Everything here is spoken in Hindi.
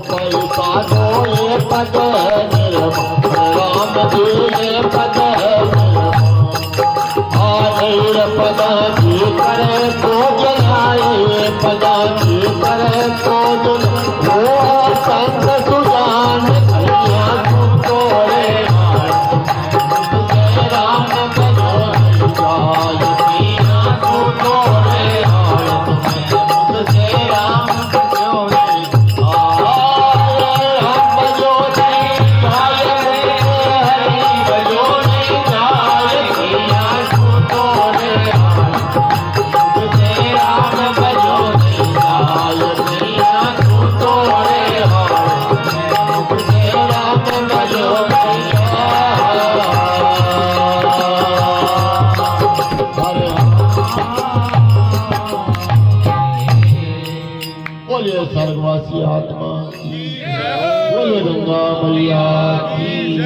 पैसा दो ये पद राम जी ये पद पद जी करे तो जलाए पदा जी करे तो वो संत सुजान कन्या तोरे राम बनो जाय मीना तोरे तुझे राम बोलिए स्वर्गवासी आत्मा की बोलिए गंगा मैया की